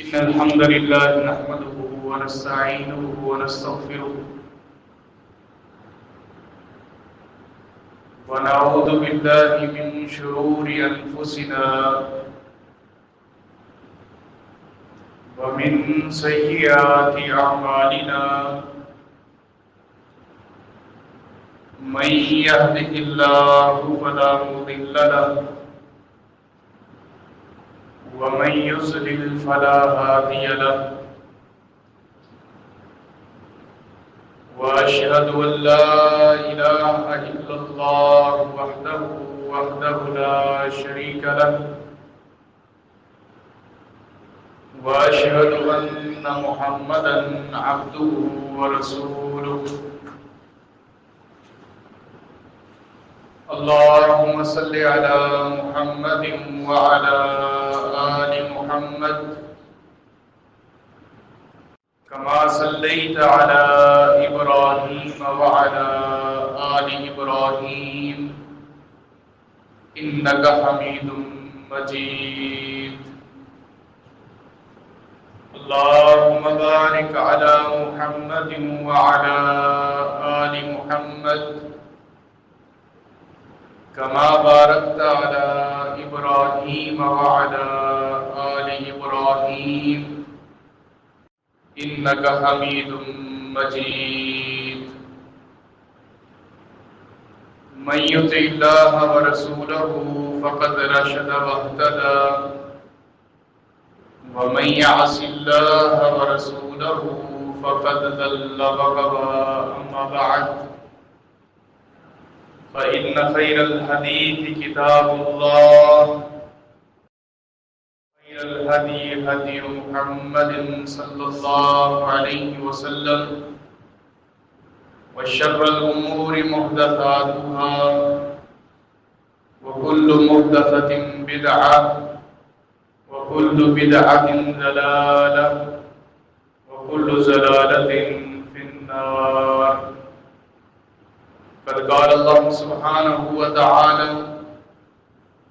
إن الحمد لله نحمده ونستعينه ونستغفره ونعوذ بالله من شرور أنفسنا ومن سيئات أعمالنا من يهده الله فلا مضل له ومن يضلل فلا هادي له وأشهد أن لا إله إلا الله وحده لا شريك له وأشهد أن محمدا عبده ورسوله اللهم صل على محمد وعلى آل محمد كما صليت على إبراهيم وعلى آل إبراهيم إنك حميد مجيد اللهم بارك على محمد وعلى آل محمد كما باركت على إبراهيم وعلى آل إبراهيم إنك حميد مجيد من يطع الله ورسوله فقد رشد واهتدى ومن يعص الله ورسوله فقد ضل وغوى أما بعد فإن خير الحديث كتاب الله خير الهدي هدي محمد صلى الله عليه وسلم وشر الأمور محدثاتها وكل محدثة بدعة وكل بدعة ضلالة وكل ضلالة في النار قد قال الله سبحانه وتعالى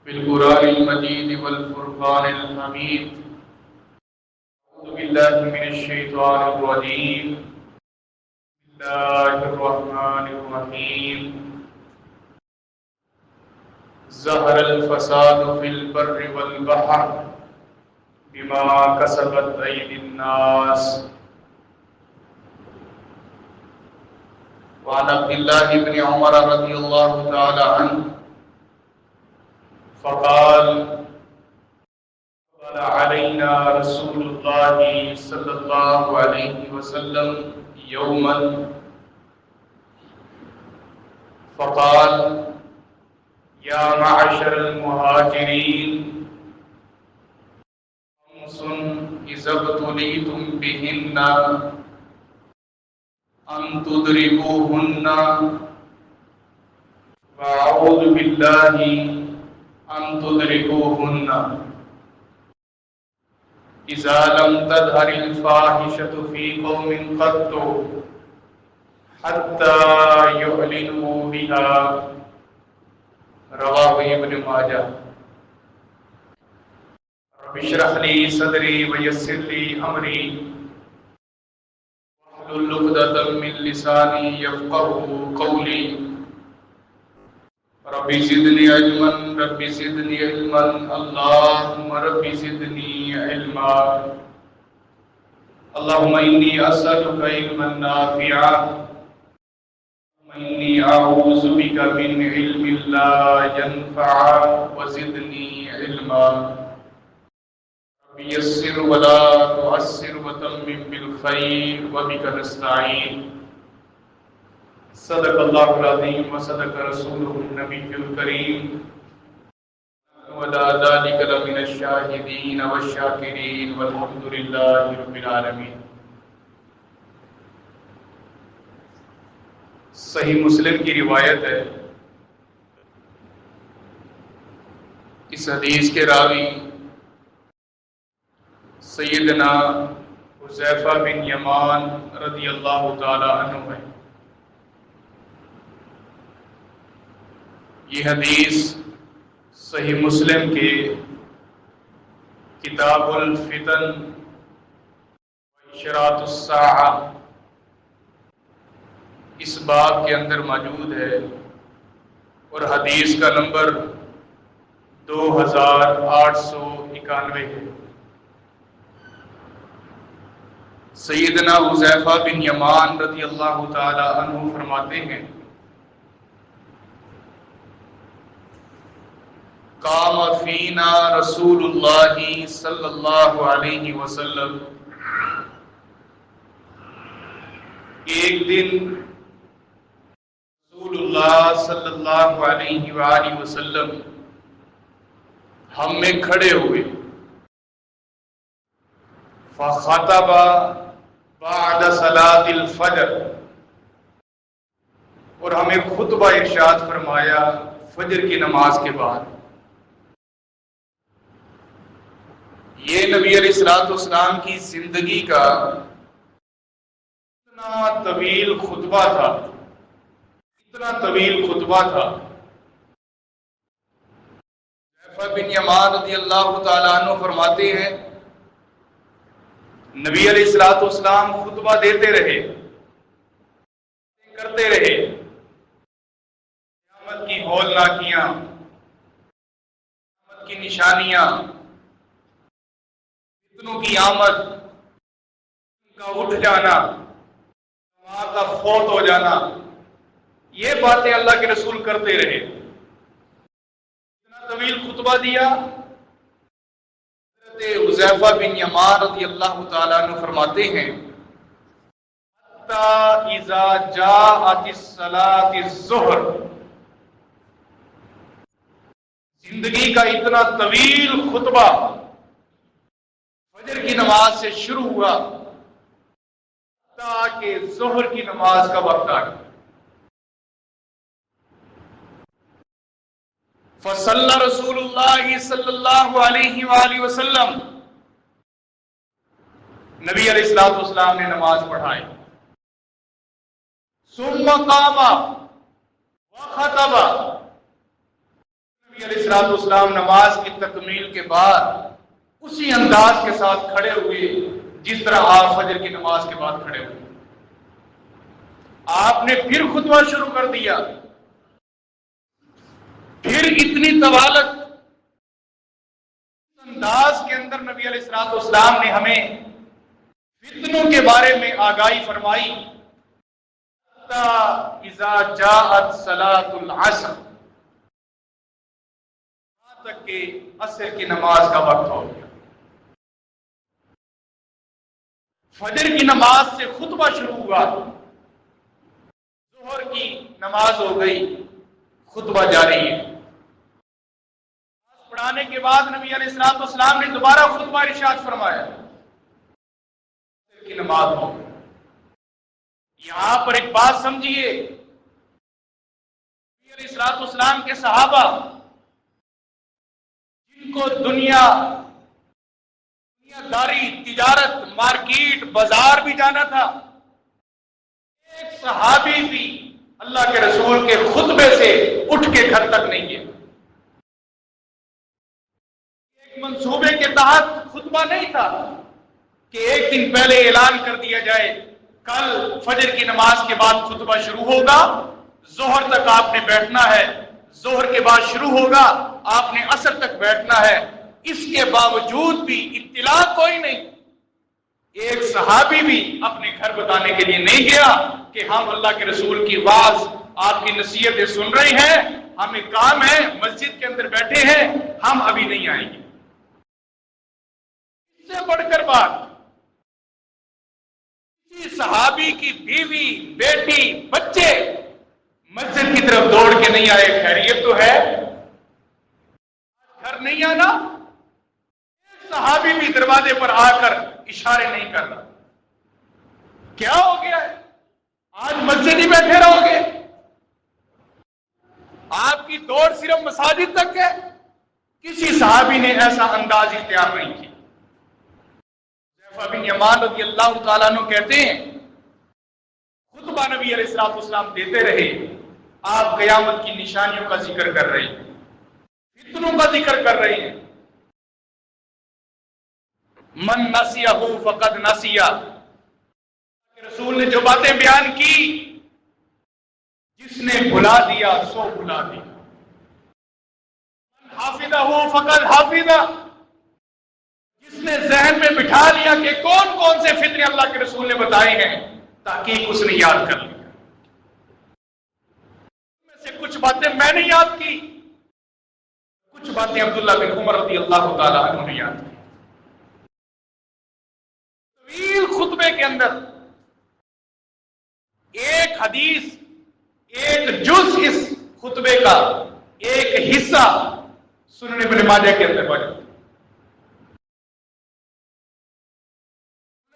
في القرآن المجيد والفرقان الحميد أعوذ بالله من الشيطان الرجيم بسم الله الرحمن الرحيم ظهر الفساد في البر والبحر بما كسبت أيدي الناس وعن عبد الله بن عمر رضي الله تعالى عنه فقال قال علينا رسول الله صلى الله عليه وسلم يوما فقال يا معشر المهاجرين خمس إذا ابتليتم بهن أن تدركوهن وأعوذ بالله أن تدركوهن إذا لم تظهر الفاحشة في قوم قط حتى يعلنوا بها رواه ابن ماجه رب اشرح لي صدري ويسر لي أمري واحلل عقدة من لساني يفقهوا قولي رب زدني علما رب زدني علما اللهم رب زدني علما اللهم إني أسألك علما نافعا وإني أعوذ بك من علم لا ينفع وزدني علما رب يسر ولا تعسر وتمم بالخير وبك نستعين صدق الله العظيم وصدق رسوله النبي الكريم ولا ذلك لمن الشاهدين والشاكرين والحمد لله رب العالمين. صحیح مسلم کی روایت ہے، اس حدیث کے راوی سیدنا حذیفہ بن یمان رضی اللہ تعالی عنہ ہے. یہ حدیث صحیح مسلم کے کتاب الفتن اشراط الساعہ اس باب کے اندر موجود ہے، اور حدیث کا نمبر 2891 ہے۔ سیدنا حذیفہ بن یمان رضی اللہ تعالی عنہ فرماتے ہیں، قام فینا رسول اللہ صلی اللہ علیہ وسلم، ایک دن رسول اللہ صلی اللہ علیہ وآلہ وسلم ہم میں کھڑے ہوئے، فخطب بعد صلاۃ الفجر، اور ہمیں خطبہ ارشاد فرمایا فجر کی نماز کے بعد۔ یہ نبی علیہ الصلوۃ والسلام کی زندگی کا اتنا طویل خطبہ تھا، اتنا طویل خطبہ تھا۔ حذیفہ بن یمان رضی اللہ تعالیٰ عنہ فرماتے ہیں، نبی علیہ الصلوۃ والسلام خطبہ دیتے رہے، کرتے رہے، قیامت کی ہولناکیاں، قیامت کی نشانیاں، فتنوں کی آمد، کا اٹھ جانا، وہاں کا فوت ہو جانا، یہ باتیں اللہ کے رسول کرتے رہے۔ اتنا طویل خطبہ دیا۔ حضرت حذیفہ بن یمان رضی اللہ تعالیٰ عنہ فرماتے ہیں، حتی اذا جاءت الصلاۃ الظہر، زندگی کا اتنا طویل خطبہ فجر کی نماز سے شروع ہوا تاکہ ظہر کی نماز کا وقت آ گیا۔ فصلی رسول اللہ صلی اللہ علیہ وآلہ وسلم، نبی علیہ الصلوۃ والسلام نے نماز پڑھائی۔ ثم قام وخطب، نبی علیہ الصلوۃ والسلام نماز کی تکمیل کے بعد اسی انداز کے ساتھ کھڑے ہوئے جس طرح آپ فجر کی نماز کے بعد کھڑے ہوئے۔ آپ نے پھر خطبہ شروع کر دیا، پھر اتنی طوالت انداز کے اندر نبی علیہ الصلوۃ والسلام نے ہمیں فتنوں کے بارے میں آگاہی فرمائی۔ حتی اذا جاءت صلاۃ العصر، یہاں تک کہ عصر کی نماز کا وقت ہو گیا۔ فجر کی نماز سے خطبہ شروع ہوا، ظہر کی نماز ہو گئی، خطبہ جاری ہے۔ پڑھانے کے بعد نبی علیہ الصلوۃ والسلام نے دوبارہ خطبہ ارشاد فرمایا، کی نماز ہو گئی۔ یہاں پر ایک بات سمجھیے، نبی علیہ الصلوۃ والسلام کے صحابہ جن کو دنیا داری، تجارت، مارکیٹ، بازار بھی جانا تھا، ایک صحابی بھی اللہ کے رسول کے خطبے سے اٹھ کے گھر تک نہیں گیا۔ ایک منصوبے کے تحت خطبہ نہیں تھا کہ ایک دن پہلے اعلان کر دیا جائے کل فجر کی نماز کے بعد خطبہ شروع ہوگا، ظہر تک آپ نے بیٹھنا ہے، ظہر کے بعد شروع ہوگا، آپ نے عصر تک بیٹھنا ہے۔ اس کے باوجود بھی اطلاع کوئی نہیں، ایک صحابی بھی اپنے گھر بتانے کے لیے نہیں گیا کہ ہم اللہ کے رسول کی واعظ، آپ کی نصیحتیں سن رہے ہیں، ہمیں کام ہے، مسجد کے اندر بیٹھے ہیں، ہم ابھی نہیں آئیں گے۔ اس سے بڑھ کر بات، کسی صحابی کی بیوی، بیٹی، بچے مسجد کی طرف دوڑ کے نہیں آئے، خیریت تو ہے، گھر نہیں آنا؟ صحابی بھی دروازے پر آ کر اشارے نہیں کر رہا۔ کیا ہو گیا ہے؟ آج مسجد ہی بیٹھے رہو گے؟ آپ کی دوڑ صرف مساجد تک ہے؟ کسی صحابی نے ایسا انداز اختیار نہیں کیا۔ حذیفہ بن یمان رضی اللہ تعالیٰ عنہ کہتے ہیں، خطبہ نبی علیہ الصلوۃ والسلام دیتے رہے، آپ قیامت کی نشانیوں کا ذکر کر رہے ہیں، فتنوں کا ذکر کر رہے ہیں۔ من نسیہ فقد نسیہ، رسول نے جو باتیں بیان کی، جس نے بھلا دیا سو بھلا دیا، حافظہ فقط حافظہ، جس نے ذہن میں بٹھا لیا کہ کون کون سے فتنے اللہ کے رسول نے بتائے ہیں، تاکہ اس نے یاد کر لیا۔ میں سے کچھ باتیں میں نے یاد کی، کچھ باتیں عبداللہ بن عمر رضی اللہ تعالیٰ عنہ نے یاد کی۔ طویل خطبے کے اندر ایک حدیث، ایک جز اس خطبے کا ایک حصہ سنن ابن ماجہ کے اندر موجود ہے۔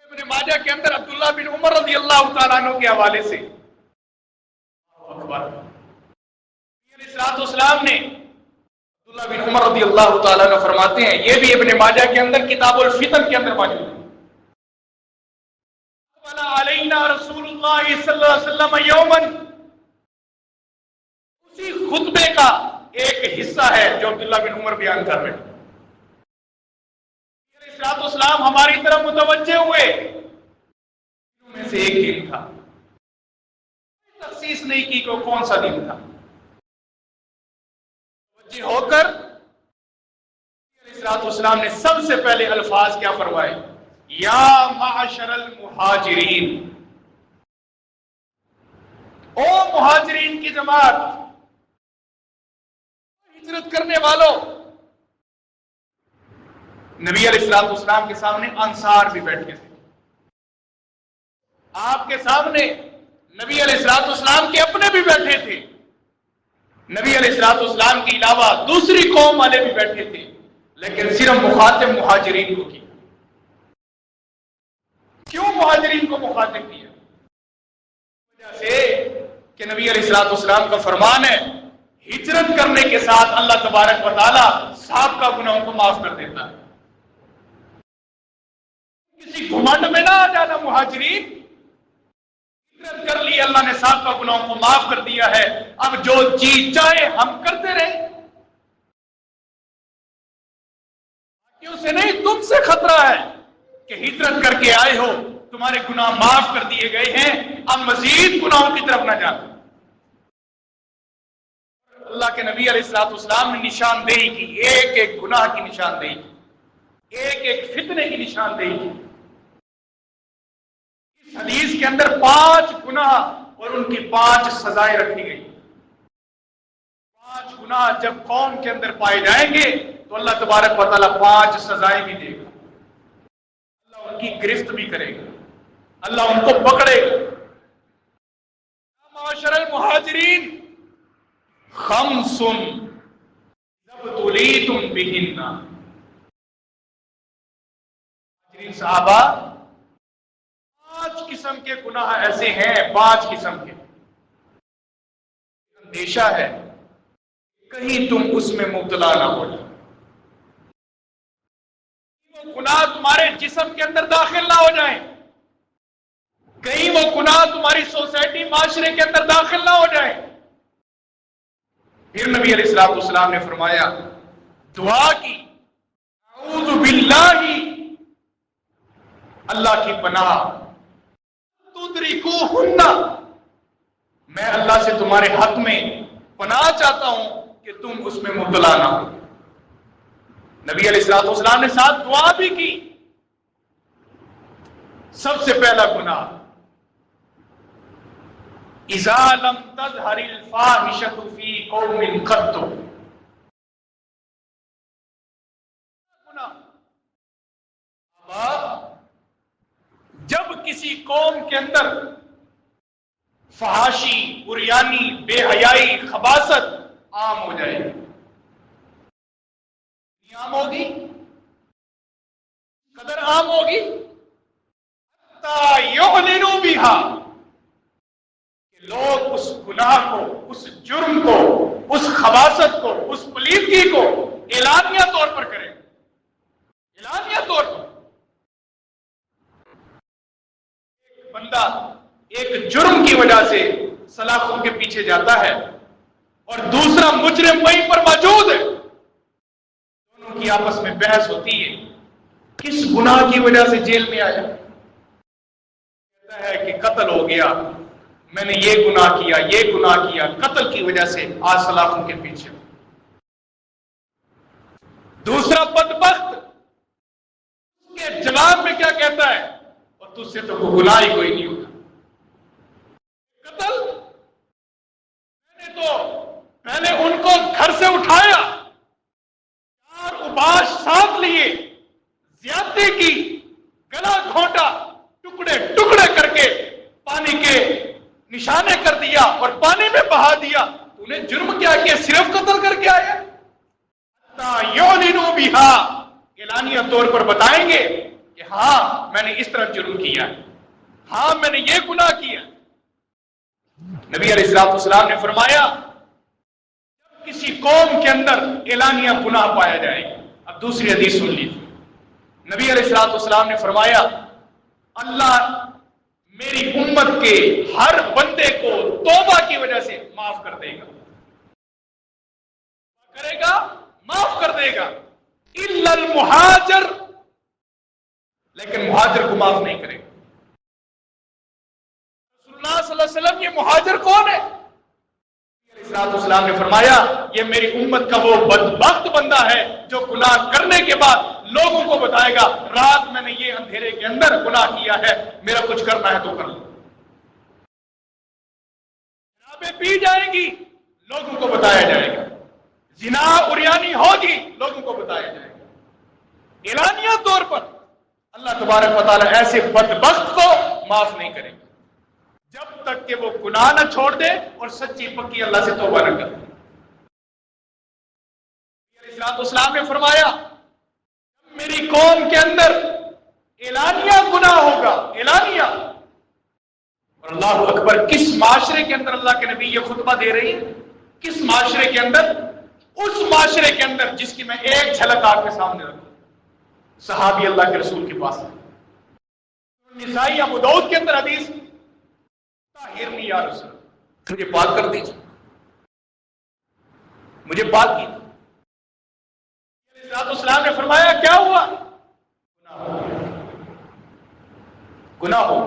ابن ماجہ کے اندر عبداللہ بن عمر رضی اللہ تعالیٰ عنہ کے حوالے سے نبی علیہ السلام نے، عبداللہ بن عمر رضی اللہ تعالیٰ عنہ فرماتے ہیں، یہ بھی ابن ماجہ کے اندر کتاب الفتن کے اندر موجود ہے، علینا رسول اللہ صلی اللہ علیہ وسلم یومن، اسی خطبے کا ایک حصہ ہے جو عبداللہ بن عمر بیان کر رہے ہیں۔ نبی علیہ السلام ہماری طرف متوجہ ہوئے، ان میں سے ایک دن تھا، تخصیص نہیں کی کہ کون سا دن تھا، متوجہ ہو کر نبی علیہ السلام نے سب سے پہلے الفاظ کیا فرمائے؟ یا معاشر المہاجرین، او مہاجرین کی جماعت، ہجرت کرنے والوں۔ نبی علیہ السلام کے سامنے انصار بھی بیٹھے تھے، آپ کے سامنے نبی علیہ السلام کے اپنے بھی بیٹھے تھے، نبی علیہ السلام کے علاوہ دوسری قوم والے بھی بیٹھے تھے، لیکن صرف مخاطب مہاجرین کو کیا۔ کیوں مہاجرین کو مخاطب کیا؟ وجہ سے کہ نبی علیہ السلام کا فرمان ہے، ہجرت کرنے کے ساتھ اللہ تبارک و تعالی سابقہ گناہوں کو معاف کر دیتا ہے۔ کسی گھمنڈ میں نہ آ جانا مہاجرین، ہجرت کر لی، اللہ نے سابقہ گناہوں کو معاف کر دیا ہے، اب جو جی چاہے ہم کرتے رہیں۔ کیوں سے نہیں، تم سے خطرہ ہے کہ ہجرت کر کے آئے ہو، تمہارے گناہ معاف کر دیے گئے ہیں، اب مزید گناہوں کی طرف نہ جانا۔ اللہ کے نبی علیہ السلام نے نشاندہی کی، ایک ایک گناہ کی نشاندہی کی، ایک ایک فتنے کی نشاندہی کی۔ اس حدیث کے اندر 5 گناہ اور ان کی 5 سزائیں رکھی گئی۔ 5 گناہ جب قوم کے اندر پائے جائیں گے تو اللہ تبارک و تعالیٰ 5 سزائیں بھی دے گا، اللہ ان کی گرفت بھی کرے گا، اللہ ان کو پکڑے گا۔ معاشر المہاجرین خمس ابتلیتم بہن، مہاجرین صحابہ 5 قسم کے گناہ ایسے ہیں، 5 قسم کے، اندیشہ ہے کہیں تم اس میں مبتلا نہ ہو جاؤ، وہ گناہ تمہارے جسم کے اندر داخل نہ ہو جائیں، کہیں وہ گناہ تمہاری سوسائٹی معاشرے کے اندر داخل نہ ہو جائیں۔ پھر نبی علیہ السلام نے فرمایا، دعا کی، اعوذ باللہ، اللہ کی پناہ، تدرکوہن، میں اللہ سے تمہارے حق میں پناہ چاہتا ہوں کہ تم اس میں مبتلا نہ ہو۔ نبی علیہ السلام نے ساتھ دعا بھی کی۔ سب سے پہلا گناہ، اذا لم تظہر الفاحشۃ فی قوم قط، جب کسی قوم کے اندر فحاشی، بریانی، بے حیائی، خباثت عام ہو جائے، عام ہوگی، قدر عام ہوگی، حتی یعلنوا بہا، لوگ اس گناہ کو، اس جرم کو، اس خباثت کو، اس پلیدگی کو اعلانیہ طور پر کریں، اعلانیہ طور پر۔ ایک بندہ ایک جرم کی وجہ سے سلاخوں کے پیچھے جاتا ہے اور دوسرا مجرم وہیں پر موجود ہے، دونوں کی آپس میں بحث ہوتی ہے، کس گناہ کی وجہ سے جیل میں آیا؟ کہتا ہے کہ قتل ہو گیا، میں نے یہ گناہ کیا، یہ گناہ کیا، قتل کی وجہ سے آج سلاخوں کے پیچھے. دوسرا بدبخت اس کے جواب میں کیا کہتا ہے، اور تجھ سے تو گناہ ہی کوئی نہیں ہوتا. قتل میں نے تو پہلے ان کو گھر سے اٹھایا، 4 اوباش ساتھ لیے، زیادتی کی، گلا گھونٹا، ٹکڑے ٹکڑے کر کے پانی کے نشانے کر دیا اور پانی میں بہا دیا. تو نے جرم کیا کیا؟ صرف قتل کر کے آیا. یعلنوا بہا، اعلانیہ طور پر بتائیں گے کہ ہاں میں نے اس طرح جرم کیا ہے، ہاں میں نے یہ گناہ کیا. نبی علیہ الصلوۃ والسلام نے فرمایا جب کسی قوم کے اندر اعلانیہ گناہ پایا جائے گا. اب دوسری حدیث سن لیجیے. نبی علیہ الصلوۃ والسلام نے فرمایا اللہ میری امت کے ہر بندے کو توبہ کی وجہ سے معاف کر دے گا. کرے گا معاف کر دے گا. الا المہاجر، لیکن مہاجر کو معاف نہیں کرے گا. رسول اللہ صلی اللہ علیہ وسلم یہ مہاجر کون ہے؟ السلام نے فرمایا یہ میری امت کا وہ بدبخت بندہ ہے جو گناہ کرنے کے بعد لوگوں کو بتائے گا رات میں نے یہ اندھیرے کے اندر گناہ کیا ہے، میرا کچھ کرنا ہے تو کر لو. شرابیں پی جائیں گی، لوگوں کو بتایا جائے گا. زنا عریانی ہوگی، لوگوں کو بتایا جائے گا. اعلانیہ طور پر اللہ تبارک و تعالی ایسے بدبخت کو معاف نہیں کرے گا جب تک کہ وہ گناہ نہ چھوڑ دے اور سچی پکی اللہ سے توبہ نہ کرے. اسلام نے فرمایا میری قوم کے اندر اعلانیہ گناہ ہوگا، اعلانیہ. اور اللہ اکبر، کس معاشرے کے اندر اللہ کے نبی یہ خطبہ دے رہی ہیں؟ کس معاشرے کے اندر؟ اس معاشرے کے اندر جس کی میں ایک جھلک آپ کے سامنے رکھوں. صحابی اللہ کے رسول کے پاس نسائی ابو داؤد کے اندر حدیث طاہرنی یا رسول، مجھے پاک کر دیجیے، مجھے پاک کیجیے. اسلام نے فرمایا کیا ہوا؟ گناہ ہو.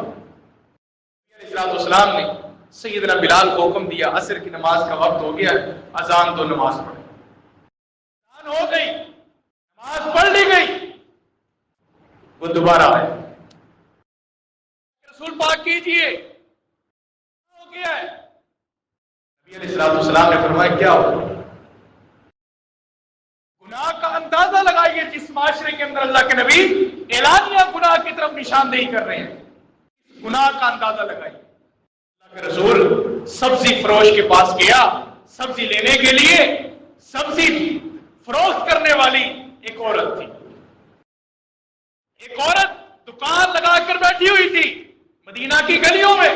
اسلام نے سیدنا بلال کو حکم دیا عصر کی نماز کا وقت ہو گیا، اذان دو، نماز پڑھو. اذان ہو گئی، نماز پڑھ لی گئی. وہ دوبارہ آئے، رسول پاک کیجئے، ہو گیا ہے. نبی علیہ السلام نے فرمایا کیا ہو؟ گناہ کا اندازہ لگائیے. جس معاشرے کے اندر اللہ کے نبی اعلانیہ گناہ کی طرف نشاندہی کر رہے ہیں، گناہ کا اندازہ لگائیے. اللہ کے رسول سبزی فروش کے پاس گیا، سبزی لینے کے لیے. سبزی فروخت کرنے والی ایک عورت تھی. ایک عورت دکان لگا کر بیٹھی ہوئی تھی مدینہ کی گلیوں میں.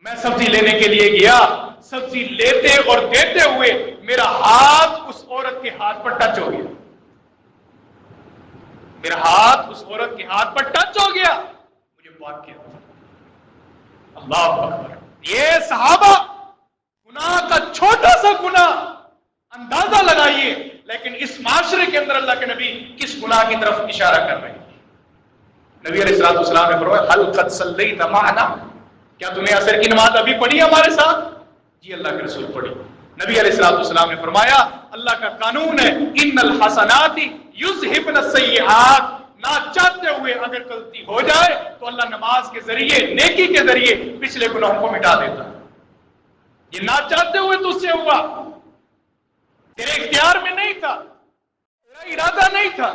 میں سبزی لینے کے لیے گیا، سبزی لیتے اور دیتے ہوئے میرا ہاتھ اس عورت کے ہاتھ پر ٹچ ہو گیا. میرا ہاتھ اس عورت کے ہاتھ پر ٹچ ہو گیا، مجھے پاک کیا. اللہ اکبر. یہ صحابہ گناہ کا چھوٹا سا گناہ اندازہ لگائیے، لیکن اس معاشرے کے اندر اللہ کے نبی کس گناہ کی طرف اشارہ کر رہے ہیں. نبی علیہ السلام نے فرمایا هل قد صلیت معنا، کیا تم نے عصر کی نماز ابھی پڑھی ہمارے ساتھ؟ جی اللہ کے رسول پڑھی. نبی علیہ السلام نے فرمایا اللہ کا قانون ہے ان الحسنات یذہبن السیئات، نہ چاہتے ہوئے اگر غلطی ہو جائے تو اللہ نماز کے ذریعے، نیکی کے ذریعے پچھلے گناہوں کو مٹا دیتا ہے. یہ نہ چاہتے ہوئے تجھ سے ہوا، تیرے اختیار میں نہیں تھا، تیرا ارادہ نہیں تھا.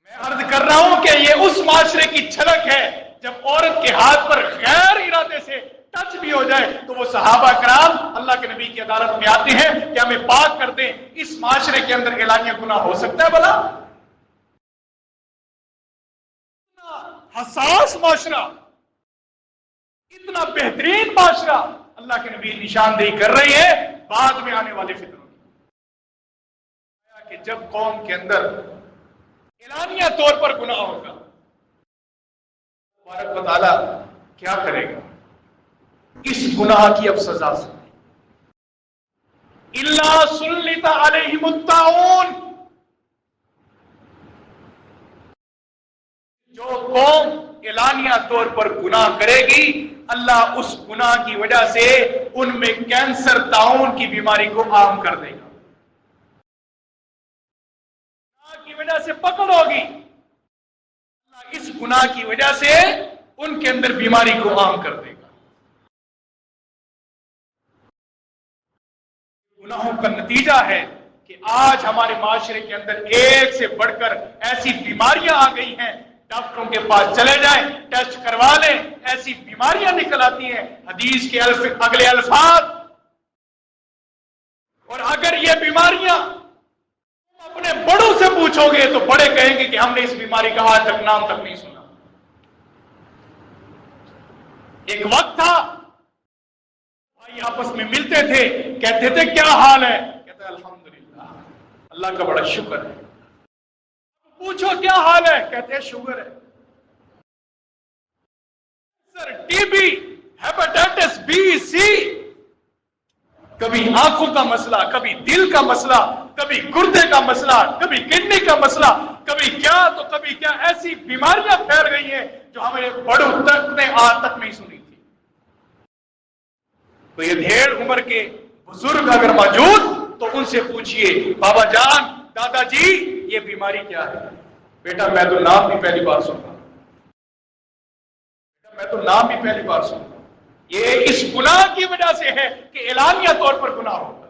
میں عرض کر رہا ہوں کہ یہ اس معاشرے کی جھلک ہے جب عورت کے ہاتھ پر غیر ارادے سے ٹچ بھی ہو جائے تو وہ صحابہ کرام اللہ کے نبی کی عدالت میں آتے ہیں کہ ہمیں پاک کر دیں. اس معاشرے کے اندر اعلانیہ گناہ ہو سکتا ہے بھلا؟ اتنا حساس معاشرہ، اتنا بہترین معاشرہ اللہ کے نبی نشاندہی کر رہی ہے بعد میں آنے والے فتنوں کی. کہ جب قوم کے اندر اعلانیہ طور پر گناہ ہوگا تبارک و تعالیٰ کیا کرے گا؟ اس گناہ کی اب سزا سنیں. الا سلط علیہم الطاعون، جو قوم اعلانیہ طور پر گناہ کرے گی، اللہ اس گناہ کی وجہ سے ان میں کینسر طاعون کی بیماری کو عام کر دے گا۔ گناہ کی وجہ سے پکڑ ہوگی، اللہ اس گناہ کی وجہ سے ان کے اندر بیماری کو عام کر دے گا۔ گناہوں کا نتیجہ ہے کہ آج ہمارے معاشرے کے اندر ایک سے بڑھ کر ایسی بیماریاں آ گئی ہیں، ڈاکٹروں کے پاس چلے جائیں، ٹیسٹ کروا لیں، ایسی بیماریاں نکل آتی ہیں، حدیث کے اگلے الفاظ، اور اگر یہ بیماریاں اپنے بڑوں سے پوچھو گے تو بڑے کہیں گے کہ ہم نے اس بیماری کا آج تک نام تک نہیں سنا۔ ایک وقت تھا بھائی آپس میں ملتے تھے، کہتے تھے کیا حال ہے، کہتے الحمدللہ، اللہ کا بڑا شکر ہے۔ پوچھو کیا حال ہے، کہتے ہیں شوگر ہے، T B, hepatitis B C, کبھی آنکھوں کا مسئلہ، کبھی دل کا مسئلہ، کبھی گردے کا مسئلہ، کبھی کڈنی کا مسئلہ، کبھی کیا تو کبھی کیا، ایسی بیماریاں پھیل گئی ہیں جو ہمیں بڑوں تک نے آج تک نہیں سنی تھی۔ تو یہ ڈھیر عمر کے بزرگ اگر موجود تو ان سے پوچھئے بابا جان، دادا جی یہ بیماری کیا ہے؟ بیٹا میں تو نام بھی پہلی بار سن رہا ہوں، میں تو نام بھی پہلی بار سن رہا ہوں۔ یہ اس گناہ کی وجہ سے ہے کہ اعلانیہ طور پر گناہ ہوگا۔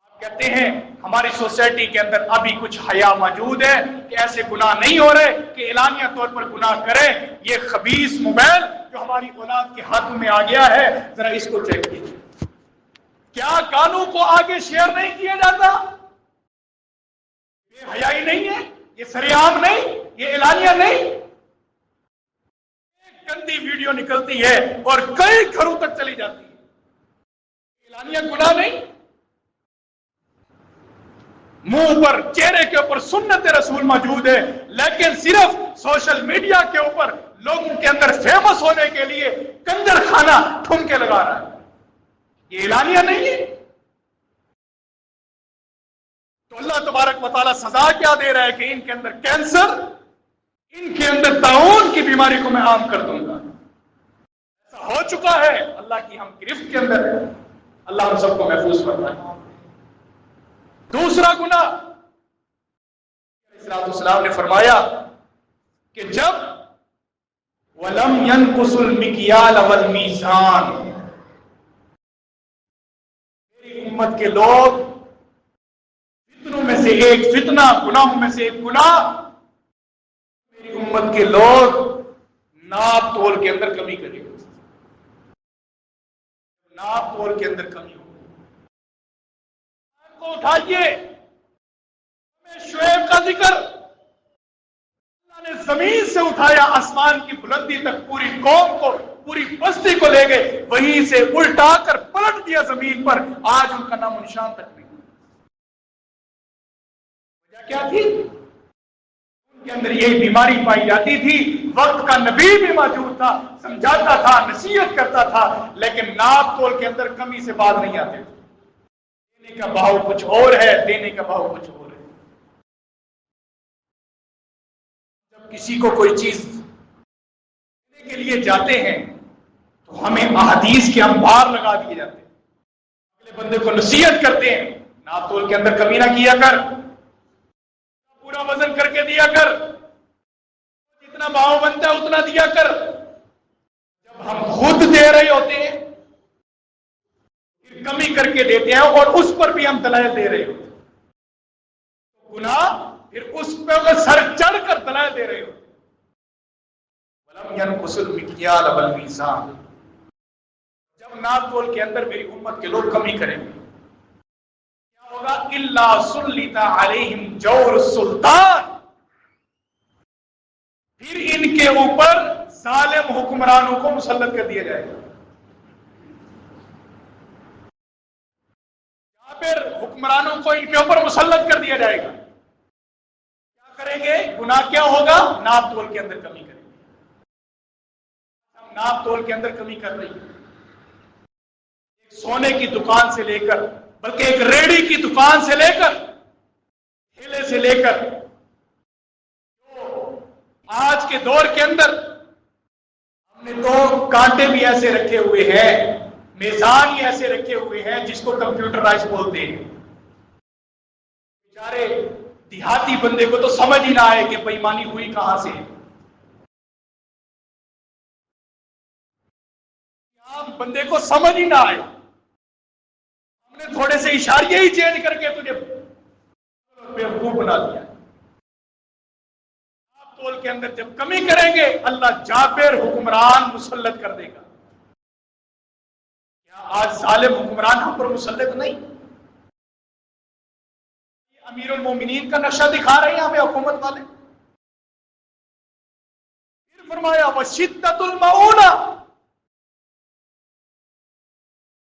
آپ کہتے ہیں ہماری سوسائٹی کے اندر ابھی کچھ حیا موجود ہے کہ ایسے گناہ نہیں ہو رہے کہ اعلانیہ طور پر گناہ کریں۔ یہ خبیث موبائل جو ہماری اولاد کے ہاتھ میں آ گیا ہے، ذرا اس کو چیک کیجیے، کیا کانوں کو آگے شیئر نہیں کیا جاتا؟ یہ حیائی نہیں ہے، یہ سریعام نہیں، یہ اعلانیہ نہیں، ایک گندی ویڈیو نکلتی ہے اور کئی گھروں تک چلی جاتی ہے، اعلانیہ گناہ نہیں؟ منہ پر چہرے کے اوپر سنت رسول موجود ہے، لیکن صرف سوشل میڈیا کے اوپر لوگوں کے اندر فیمس ہونے کے لیے کنجر خانہ ٹھمکے لگا رہا ہے، یہ اعلانیہ نہیں ہے؟ تو اللہ تبارک و تعالیٰ سزا کیا دے رہا ہے کہ ان کے اندر کینسر، ان کے اندر طاعون کی بیماری کو میں عام کر دوں گا۔ ایسا ہو چکا ہے، اللہ کی ہم گرفت کے اندر ہے، اللہ ہم سب کو محفوظ فرمائے۔ دوسرا گناہ، علیہ السلام نے فرمایا کہ جب وَلَمْ يَنْقُصُ الْمِكْيَالَ وَالْمِيزَانَ، میری امت کے لوگ فتنوں میں سے ایک فتنہ، گناہوں میں سے ایک گناہ، میری امت کے لوگ ناپ تول کے اندر کمی کریں گے، ناپ تول کے اندر کمی ہو۔ کو اٹھائیے، شعیب کا ذکر اللہ نے زمین سے اٹھایا آسمان کی بلندی تک، پوری قوم کو، پوری بستی کو لے گئے، وہیں سے الٹا کر پلٹ دیا زمین پر، آج ان کا نام و نشان تک نہیں۔ وجہ کیا تھی؟ ان کے اندر یہی بیماری پائی جاتی تھی۔ وقت کا نبی بھی موجود تھا، سمجھاتا تھا، نصیحت کرتا تھا، لیکن ناپ تول کے اندر کمی سے بات نہیں آتے تھے۔ دینے کا بھاؤ کچھ اور ہے، دینے کا بھاؤ کچھ اور ہے۔ جب کسی کو کوئی چیز دینے کے لیے جاتے ہیں تو ہمیں احادیث کے انبار لگا دیے جاتے ہیں، اگلے بندے کو نصیحت کرتے ہیں، ناپ تول کے اندر کمی نہ کیا کر، پورا وزن کر کے دیا کر، جتنا بھاؤ بنتا ہے اتنا دیا کر۔ جب ہم خود دے رہے ہوتے ہیں کمی کر کے دیتے ہیں اور اس پر بھی ہم دلائل دے رہے ہوتے ہیں، گناہ پھر اس پہ سر چڑھ کر دلائل دے رہے ہوتے ہیں۔ وَلَمْ يَنْقُصُ الْمِكْيَالَ وَالْمِيزَانَ، جب ناپ تول کے اندر میری امت کے لوگ کمی کریں گے کیا ہوگا؟ إِلَّا سُلِّطَ عَلَيْهِمْ جَوْرُ السُّلْطَانِ، پھر ان کے اوپر ظالم حکمرانوں کو مسلط کر دیا جائے گا۔ پھر حکمرانوں کو ان کے اوپر مسلط کر دیا جائے گا۔ کیا کریں گے؟ گناہ کیا ہوگا؟ ناپ تول کے اندر کمی کریں گے۔ ہم ناپ تول کے اندر کمی کر رہی ہیں، ایک سونے کی دکان سے لے کر، بلکہ ایک ریڑھی کی دکان سے لے کر، ٹھیلے سے لے کر، جو آج کے دور کے اندر ہم نے تو کانٹے بھی ایسے رکھے ہوئے ہیں، میزان ہی ایسے رکھے ہوئے ہیں جس کو کمپیوٹرائز بولتے ہیں. بیچارے دیہاتی بندے کو تو سمجھ ہی نہ آئے کہ بےایمانی ہوئی کہاں سے. عام بندے کو سمجھ ہی نہ آئے. ہم نے تھوڑے سے اشاریے ہی چینج کر کے تجھے بیوقوف بنا دیا. تول کے اندر جب کمی کریں گے اللہ جابر حکمران مسلط کر دے گا. کیا آج ظالم حکمران ہم پر مسلط نہیں؟ امیر المومنین کا نقشہ دکھا رہے ہیں ہمیں حکومت والے. پھر فرمایا وشدت المعونہ،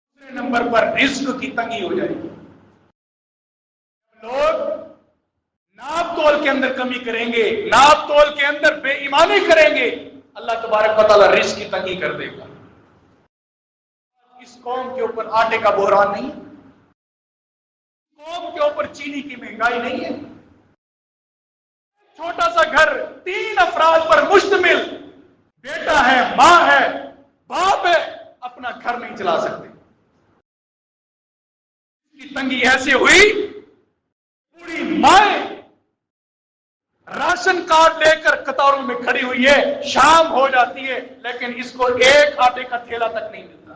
دوسرے نمبر پر رزق کی تنگی ہو جائے گی. لوگ ناپ تول کے اندر کمی کریں گے، ناپ تول کے اندر بے ایمانی کریں گے، اللہ تبارک و تعالی رزق کی تنگی کر دے گا. اس قوم کے اوپر آٹے کا بحران نہیں ہے، قوم کے اوپر چینی کی مہنگائی نہیں ہے. چھوٹا سا گھر 3 افراد پر مشتمل، بیٹا ہے، ماں ہے، باپ ہے، اپنا گھر نہیں چلا سکتے. اس کی تنگی ایسے ہوئی پوری مائیں راشن کارڈ لے کر قطاروں میں کھڑی ہوئی ہے، شام ہو جاتی ہے لیکن اس کو ایک آٹے کا تھیلا تک نہیں ملتا.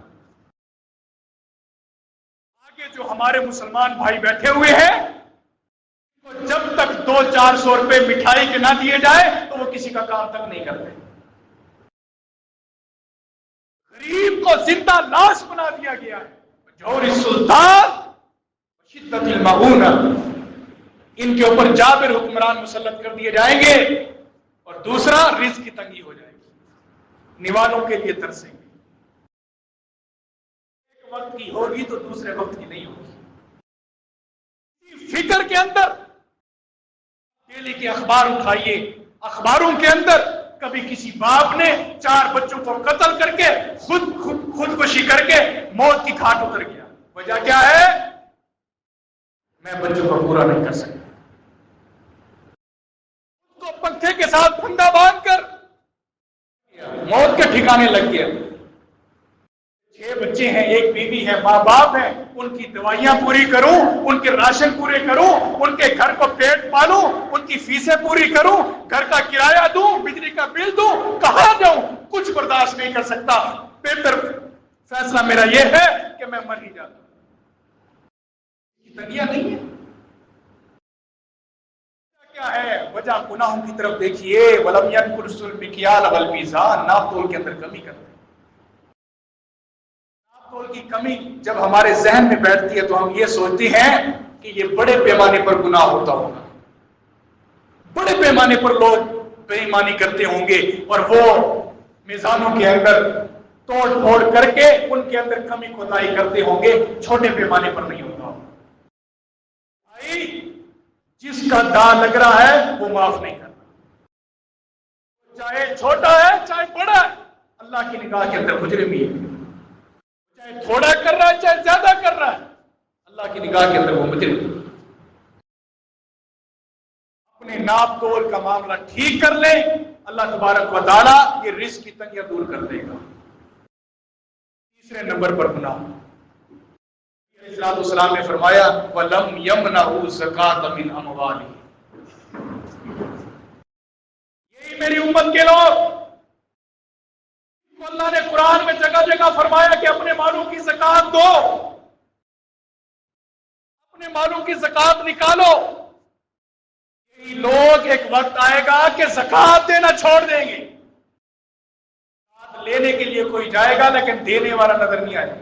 آگے جو ہمارے مسلمان بھائی بیٹھے ہوئے ہیں جب تک 200-400 روپے مٹھائی کے نہ دیے جائے تو وہ کسی کا کام تک نہیں کرتے. غریب کو زندہ لاش بنا دیا گیا ہے. جور السلطان شدت المعونہ، ان کے اوپر جابر حکمران مسلط کر دیے جائیں گے. اور دوسرا رزق کی تنگی ہو جائے گی، نوالوں کے لیے ترسیں گے. ایک وقت کی ہوگی تو دوسرے وقت کی نہیں ہوگی. فکر کے اندر ڈیلی کے اخبار اٹھائیے، اخباروں کے اندر کبھی کسی باپ نے 4 بچوں کو قتل کر کے خودکشی کر کے موت کی گھاٹ اتر گیا. وجہ کیا ہے؟ میں بچوں کو پورا نہیں کر سکتا. اس کو پنکھے کے ساتھ پھندا باندھ کر موت کے ٹھکانے لگ گیا. 6 بچے ہیں، 1 بیوی ہے، ماں باپ ہیں، ان کی دوائیاں پوری کروں، ان کے راشن پورے کروں، ان کے گھر کو پیٹ پالوں، ان کی فیسیں پوری کروں، گھر کا کرایہ دوں، بجلی کا بل دوں، کہاں جاؤں؟ کچھ برداشت نہیں کر سکتا. بہتر فیصلہ میرا یہ ہے کہ میں مر ہی جاتا ہوں. تنگیاں نہیں ہے. کیا ہے وجہ؟ گناہوں کی طرف دیکھیے. وَلَمْ يَنْقُرْ الْمِكْيَالَ وَالْمِيزَانَ، ناپ تول کے اندر کمی کرتے ہیں. کی کمی جب ہمارے ذہن میں بیٹھتی ہے تو ہم یہ سوچتے ہیں کہ یہ بڑے پیمانے پر گناہ ہوتا ہوگا، بڑے پیمانے پر لوگ بے ایمانی کرتے ہوں گے اور وہ میزانوں کے اندر توڑ پھوڑ کر کے ان کے اندر کمی کوتاہی کرتے ہوں گے، چھوٹے پیمانے پر نہیں ہوتا. بھائی جس کا داں لگ رہا ہے وہ معاف نہیں کرنا، چاہے چھوٹا ہے چاہے بڑا ہے، اللہ کی نگاہ کے اندر مجرم ہی ہے. چاہے تھوڑا کر رہا ہے چاہے زیادہ کر رہا ہے، اللہ کی نگاہ کے اندر وہ مجرم. اپنے ناپ تول کا معاملہ ٹھیک کر لیں، اللہ تبارک و تعالی یہ رزق کی تنگیاں دور کر دے گا. تیسرے نمبر پر گناہ. علیہ السلام نے فرمایا وَلَمْ يَمْنَعُوا الزَّكَاةَ مِنْ أَمْوَالِهِمْ. یہی میری امت کے لوگ، اللہ نے قرآن میں جگہ جگہ فرمایا کہ اپنے مالوں کی زکات دو، اپنے مالوں کی زکات نکالو. یہی لوگ ایک وقت آئے گا کہ زکات دینا چھوڑ دیں گے. زکات لینے کے لیے کوئی جائے گا لیکن دینے والا نظر نہیں آئے گا،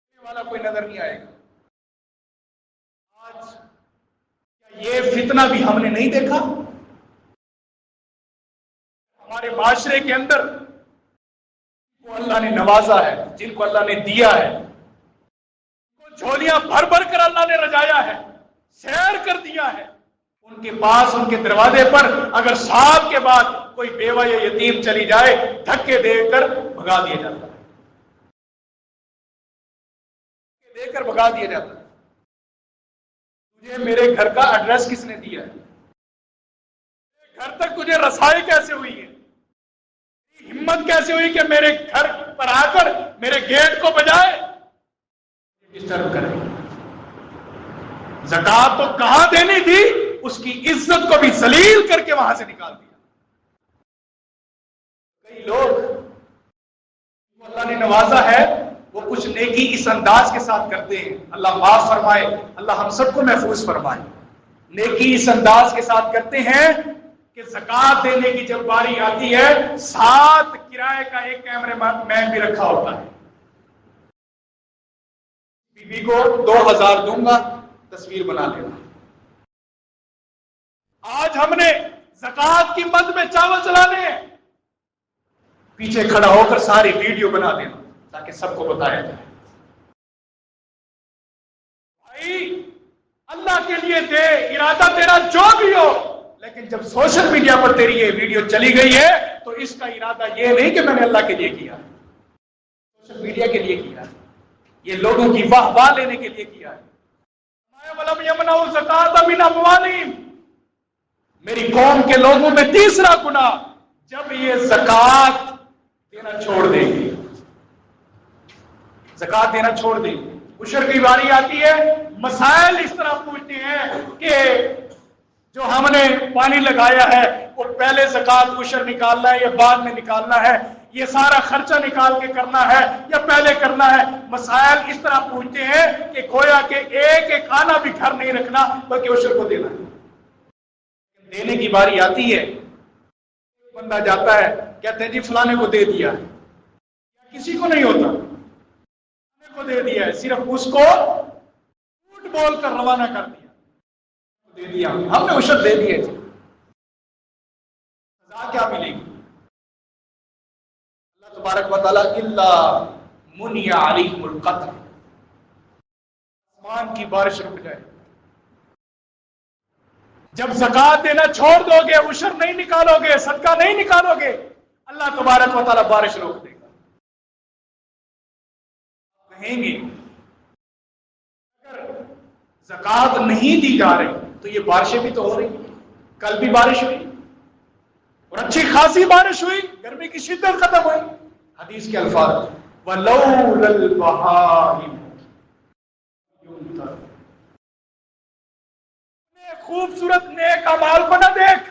دینے والا کوئی نظر نہیں آئے گا. آج یہ فتنہ بھی ہم نے نہیں دیکھا؟ ہمارے معاشرے کے اندر جن کو اللہ نے نوازا ہے، جن کو اللہ نے دیا ہے، جھولیاں بھر بھر کر اللہ نے رجایا ہے، سیر کر دیا ہے، ان کے پاس ان کے دروازے پر اگر صاحب کے بعد کوئی بیوہ یا یتیم چلی جائے دھکے دے کر بھگا دیا جاتا ہے، دے کر بھگا دیا جاتا ہے. تجھے میرے گھر کا ایڈریس کس نے دیا ہے؟ گھر تک تجھے رسائی کیسے ہوئی ہے؟ ہمت کیسے ہوئی کہ میرے گھر پر آ کر میرے گیٹ کو بجائے ڈسٹرب کرے؟ زکات تو کہاں دینی تھی، اس کی عزت کو بھی ذلیل کر کے وہاں سے نکال دیا۔ کئی لوگ اللہ نے نوازا ہے وہ کچھ نیکی اس انداز کے ساتھ کرتے ہیں، اللہ معاف فرمائے، اللہ ہم سب کو محفوظ فرمائے، نیکی اس انداز کے ساتھ کرتے ہیں کہ زکات دینے کی جب باری آتی ہے ساتھ کرائے کا ایک کیمرے مین بھی رکھا ہوتا ہے، بی بی کو 2000 دوں گا تصویر بنا لینا۔ آج ہم نے زکات کی مد میں چاول چلانے ہیں، پیچھے کھڑا ہو کر ساری ویڈیو بنا دینا تاکہ سب کو بتایا جائے۔ بھائی اللہ کے لیے دے، ارادہ تیرا جو بھی ہو، لیکن جب سوشل میڈیا پر تیری یہ ویڈیو چلی گئی ہے تو اس کا ارادہ یہ نہیں کہ میں نے اللہ کے لیے کیا، سوشل میڈیا کے لیے کیا، یہ لوگوں کی واہ واہ لینے کے لیے کیا ہے۔ وَلَمْ يَمْنَعُوا الزَّكَاةَ مِنْ أَمْوَالِهِمْ، میری قوم کے لوگوں میں تیسرا گناہ، جب یہ زکات دینا چھوڑ دیں گے، زکات دینا چھوڑ دیں گے، عشر کی باری آتی ہے، مسائل اس طرح پوچھتے ہیں کہ جو ہم نے پانی لگایا ہے وہ پہلے زکات عشر نکالنا ہے یا بعد میں نکالنا ہے، یہ سارا خرچہ نکال کے کرنا ہے یا پہلے کرنا ہے، مسائل اس طرح پوچھتے ہیں کہ گویا کہ ایک ایک آنا بھی گھر نہیں رکھنا بلکہ عشر کو دینا ہے۔ دینے کی باری آتی ہے، بندہ جاتا ہے کہتے ہیں جی فلانے کو دے دیا ہے، کسی کو نہیں ہوتا، فلانے کو دے دیا ہے، صرف اس کو جھوٹ بول کر روانہ کر دیا، دے دیا ہم نے عشر دے دیے تھے، سزا کیا ملے گی؟ اللہ تبارک و تعالیٰ الا منع علیہم القطر، آسمان کی بارش رک جائے، جب زکات دینا چھوڑ دو گے، عشر نہیں نکالو گے، صدقہ نہیں نکالو گے، اللہ تبارک و تعالیٰ بارش روک دے گا۔ کہیں گے اگر زکات نہیں دی جا رہی تو یہ بارشیں بھی تو ہو رہی ہیں، کل بھی بارش ہوئی اور اچھی خاصی بارش ہوئی، گرمی کی شدت ختم ہوئی، حدیث کے الفاظ وَلَوْلَا الْبَهَائِمُ يُمْطَرُ، خوبصورت نیک اعمال کو نہ دیکھ،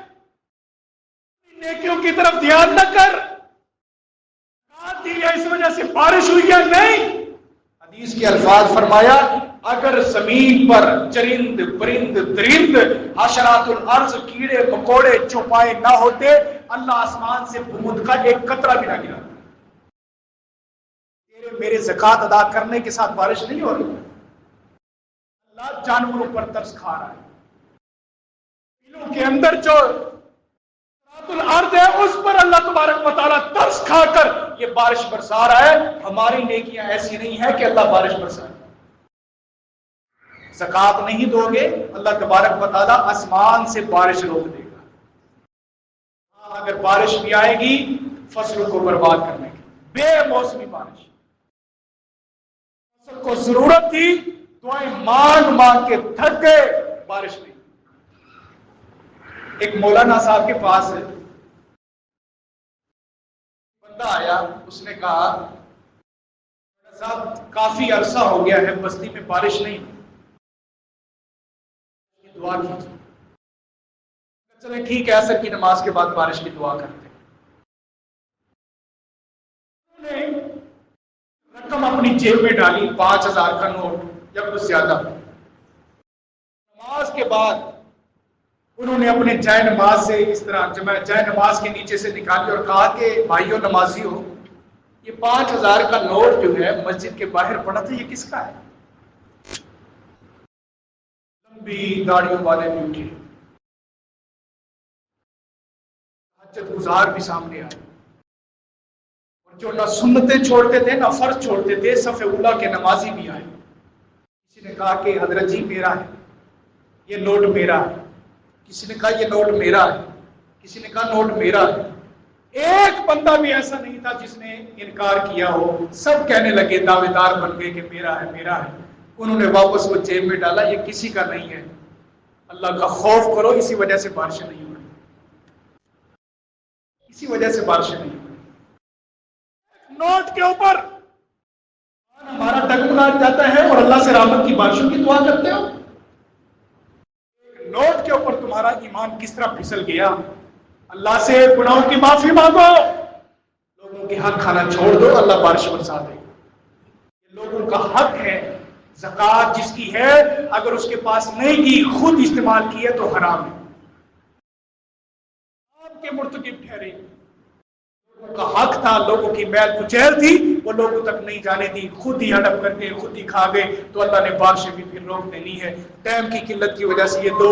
نیکیوں کی طرف دھیان نہ کر، رات دی ہے اس وجہ سے بارش ہوئی ہے، نہیں، حدیث کے الفاظ فرمایا اگر زمین پر چرند پرند درند حشرات الارض کیڑے مکوڑے چوپائے نہ ہوتے، اللہ آسمان سے بوند کا ایک قطرہ بھی نہ گرا۔ تیرے میرے زکات ادا کرنے کے ساتھ بارش نہیں ہو رہی، اللہ جانوروں پر ترس کھا رہا ہے، دلوں کے اندر جو الارض ہے اس پر اللہ تبارک و تعالیٰ ترس کھا کر یہ بارش برسا رہا ہے۔ ہماری نیکیاں ایسی نہیں ہیں کہ اللہ بارش برسائے، زکات نہیں دو گے اللہ تبارک و تعالیٰ آسمان سے بارش روک دے گا، اگر بارش بھی آئے گی فصلوں کو برباد کرنے کی، بے موسمی بارش، فصل کو ضرورت تھی، دعائیں مانگ مانگ کے تھک گئے، بارش نہیں۔ ایک مولانا صاحب کے پاس بندہ آیا، اس نے کہا صاحب کافی عرصہ ہو گیا ہے بستی میں بارش نہیں، دعا کیجیے۔ چلے ٹھیک ہے، عصر کی نماز کے بعد بارش کی دعا کرتے ہیں۔ رقم اپنی جیب میں ڈالی، 5000 کا نوٹ یا کچھ زیادہ، نماز کے بعد انہوں نے اپنے جائے نماز سے اس طرح جائے نماز کے نیچے سے نکالی اور کہا کہ بھائیو نمازی ہو، یہ 5000 کا نوٹ جو ہے مسجد کے باہر پڑا تھا، یہ کس کا ہے؟ لمبی داڑھیوں والے بھی اٹھے، حاجت گزار بھی سامنے آئے، اور جو نہ سنتیں چھوڑتے تھے نہ فرض چھوڑتے تھے صف اولا کے نمازی بھی آئے۔ کسی نے کہا کہ حضرت جی میرا ہے، یہ نوٹ میرا ہے، کسی نے کہا یہ نوٹ میرا ہے، کسی نے کہا نوٹ میرا ہے، ایک بندہ بھی ایسا نہیں تھا جس نے انکار کیا ہو، سب کہنے لگے، دعوے دار بن گئے کہ میرا ہے میرا ہے۔ انہوں نے واپس وہ جیب میں ڈالا، یہ کسی کا نہیں ہے، اللہ کا خوف کرو، اسی وجہ سے بارشیں نہیں ہو رہی۔ اسی وجہ سے بارشیں نہیں ہوئی۔ نوٹ کے اوپر ہمارا ٹگمگا جاتا ہے اور اللہ سے رحمت کی بارشوں کی دعا کرتے ہو۔ نوٹ کے اوپر تمہارا ایمان کس طرح پھسل گیا۔ اللہ سے گناہوں کی معافی مانگو، لوگوں کے حق کھانا چھوڑ دو، اللہ بارش برسا دے گا۔ لوگوں کا حق ہے، زکوٰۃ جس کی ہے اگر اس کے پاس نہیں کی، خود استعمال کی ہے تو حرام ہے، آپ کے مرتکب ٹھہرے۔ لوگوں کا حق تھا، لوگوں کی میل کچیل تھی، وہ لوگوں تک نہیں جانے دی، خود ہی ہڑپ کر کے خود ہی کھا گئے، تو اللہ نے بارشیں بھی پھر روک دینی ہے۔ ٹائم کی قلت کی وجہ سے یہ دو